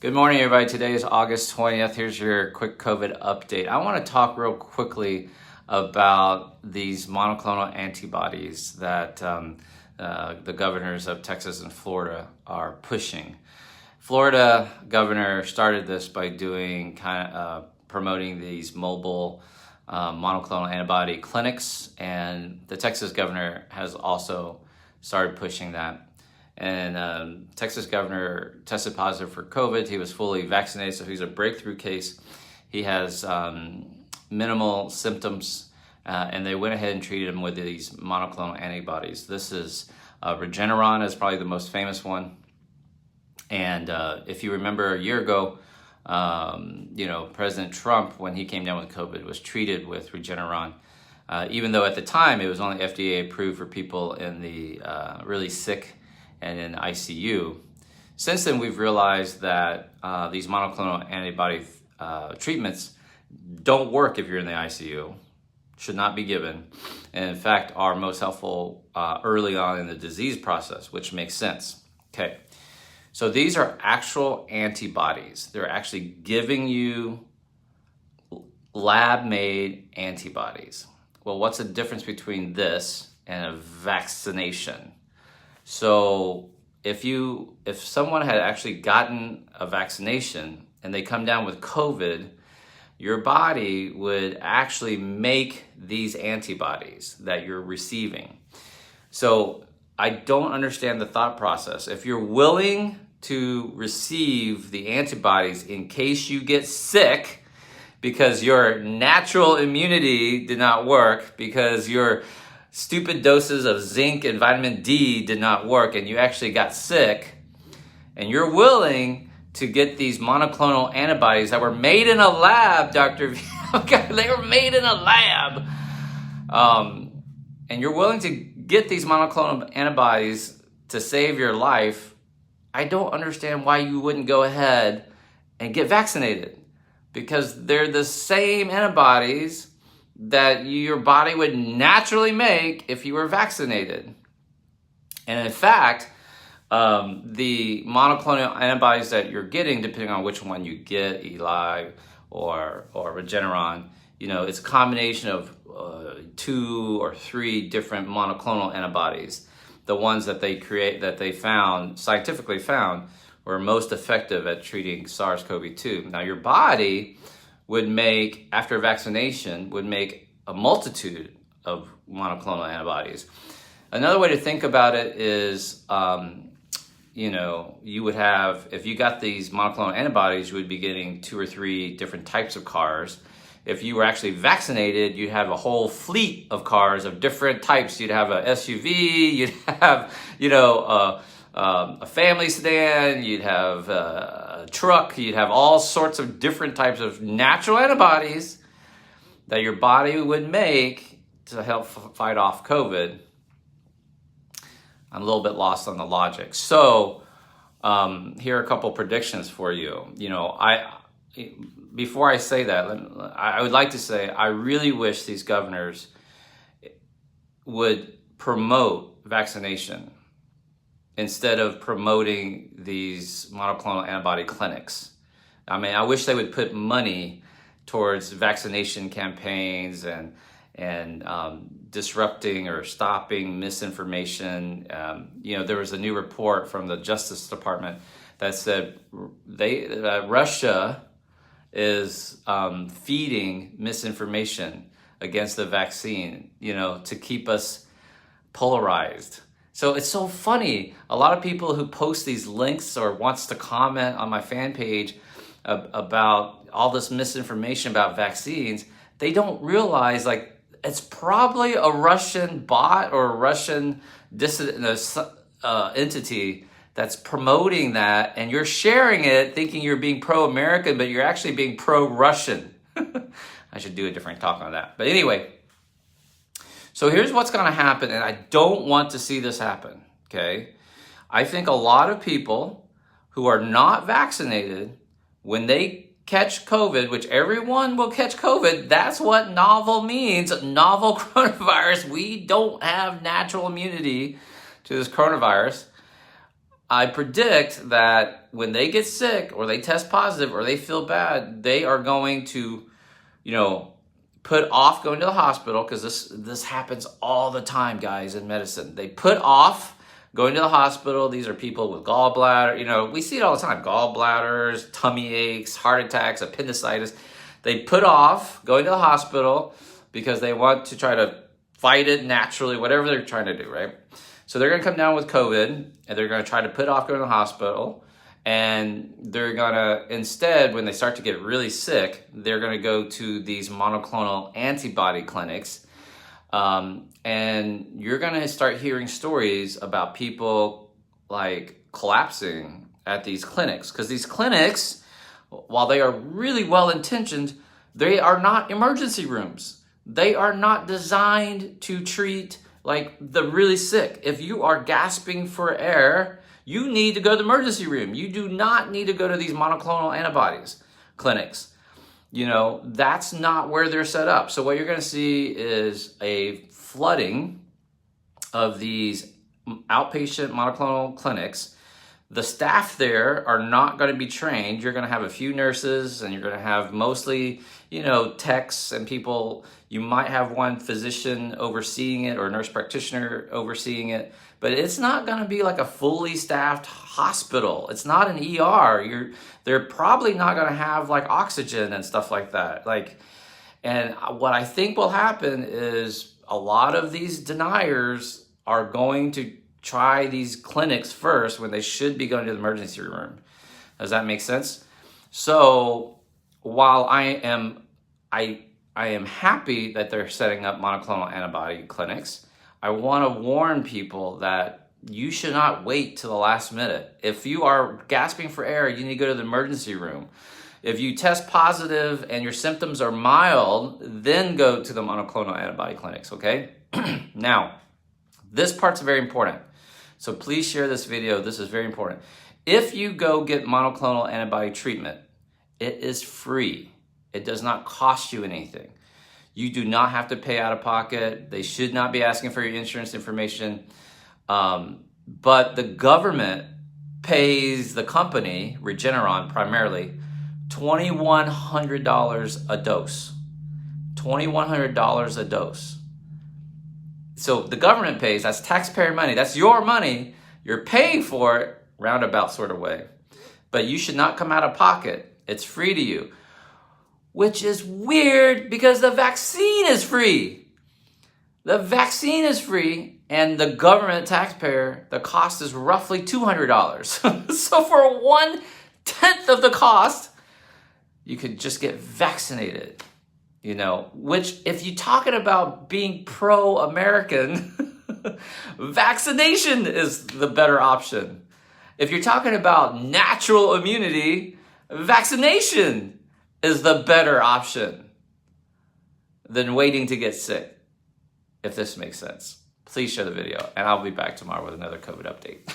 Good morning, everybody. Today is August 20th. Here's your quick COVID update. I want to talk real quickly about these monoclonal antibodies that the governors of Texas and Florida are pushing. Florida governor started this by doing promoting these mobile monoclonal antibody clinics, and the Texas governor has also started pushing that. And Texas governor tested positive for COVID. He was fully vaccinated, so he's a breakthrough case. He has minimal symptoms, and they went ahead and treated him with these monoclonal antibodies. This is Regeneron is probably the most famous one. And if you remember a year ago, President Trump, when he came down with COVID, was treated with Regeneron. Even though at the time it was only FDA approved for people in the really sick and in ICU. Since then, we've realized that these monoclonal antibody treatments don't work if you're in the ICU, should not be given, and in fact are most helpful early on in the disease process, which makes sense. Okay, so these are actual antibodies. They're actually giving you lab-made antibodies. Well, what's the difference between this and a vaccination? So if someone had actually gotten a vaccination and they come down with COVID, your body would actually make these antibodies that you're receiving. So I don't understand the thought process. If you're willing to receive the antibodies in case you get sick because your natural immunity did not work, because your stupid doses of zinc and vitamin D did not work and you actually got sick, and you're willing to get these monoclonal antibodies that were made in a lab, Dr. Vuong, they were made in a lab, and you're willing to get these monoclonal antibodies to save your life, I don't understand why you wouldn't go ahead and get vaccinated, because they're the same antibodies that your body would naturally make if you were vaccinated. And in fact, the monoclonal antibodies that you're getting, depending on which one you get, Eli or Regeneron, it's a combination of 2 or 3 different monoclonal antibodies. The ones that they scientifically found, were most effective at treating SARS COV-2. Now your body would make, after vaccination, a multitude of monoclonal antibodies. Another way to think about it is, you would have, if you got these monoclonal antibodies, you would be getting 2 or 3 different types of cars. If you were actually vaccinated, you'd have a whole fleet of cars of different types. You'd have a SUV, you'd have, a family sedan, you'd have a truck, you'd have all sorts of different types of natural antibodies that your body would make to help fight off COVID. I'm a little bit lost on the logic. So here are a couple predictions for you. Before I say that, I would like to say I really wish these governors would promote vaccination instead of promoting these monoclonal antibody clinics. I mean, I wish they would put money towards vaccination campaigns and disrupting or stopping misinformation. There was a new report from the Justice Department that said Russia is feeding misinformation against the vaccine, to keep us polarized. So it's so funny. A lot of people who post these links or wants to comment on my fan page about all this misinformation about vaccines, they don't realize it's probably a Russian bot or a Russian dissident entity that's promoting that, and you're sharing it thinking you're being pro-American, but you're actually being pro-Russian. I should do a different talk on that. But anyway, so here's what's going to happen, and I don't want to see this happen, okay? I think a lot of people who are not vaccinated, when they catch COVID, which everyone will catch COVID, that's what novel means, novel coronavirus. We don't have natural immunity to this coronavirus. I predict that when they get sick or they test positive or they feel bad, they are going to, put off going to the hospital, because this happens all the time, guys, in medicine. They put off going to the hospital. These are people with gallbladder, we see it all the time, gallbladders, tummy aches, heart attacks, appendicitis. They put off going to the hospital because they want to try to fight it naturally, whatever they're trying to do, right? So they're going to come down with COVID, and they're going to try to put off going to the hospital, and they're going to, instead, when they start to get really sick, they're going to go to these monoclonal antibody clinics, and you're going to start hearing stories about people like collapsing at these clinics, because these clinics, while they are really well-intentioned, they are not emergency rooms. They are not designed to treat like the really sick. If you are gasping for air, you need to go to the emergency room. You do not need to go to these monoclonal antibodies clinics. That's not where they're set up. So what you're going to see is a flooding of these outpatient monoclonal clinics. The staff there are not going to be trained. You're going to have a few nurses, and you're going to have mostly, techs and people. You might have one physician overseeing it or a nurse practitioner overseeing it, but it's not going to be like a fully staffed hospital. It's not an ER. They're probably not going to have like oxygen and stuff like that. And what I think will happen is a lot of these deniers are going to try these clinics first when they should be going to the emergency room. Does that make sense? So while I am happy that they're setting up monoclonal antibody clinics, I want to warn people that you should not wait till the last minute. If you are gasping for air, you need to go to the emergency room. If you test positive and your symptoms are mild, then go to the monoclonal antibody clinics, okay? Now, this part's very important. So please share this video. This is very important. If you go get monoclonal antibody treatment, it is free. It does not cost you anything. You do not have to pay out of pocket. They should not be asking for your insurance information. But the government pays the company, Regeneron primarily, $2,100 a dose. $2,100 a dose. So the government pays, that's taxpayer money, that's your money, you're paying for it, roundabout sort of way. But you should not come out of pocket. It's free to you. Which is weird because the vaccine is free. The vaccine is free, and the government taxpayer, the cost is roughly $200. So for 1/10 of the cost, you could just get vaccinated. Which, if you're talking about being pro-American, vaccination is the better option. If you're talking about natural immunity, vaccination is the better option than waiting to get sick, if this makes sense. Please share the video, and I'll be back tomorrow with another COVID update.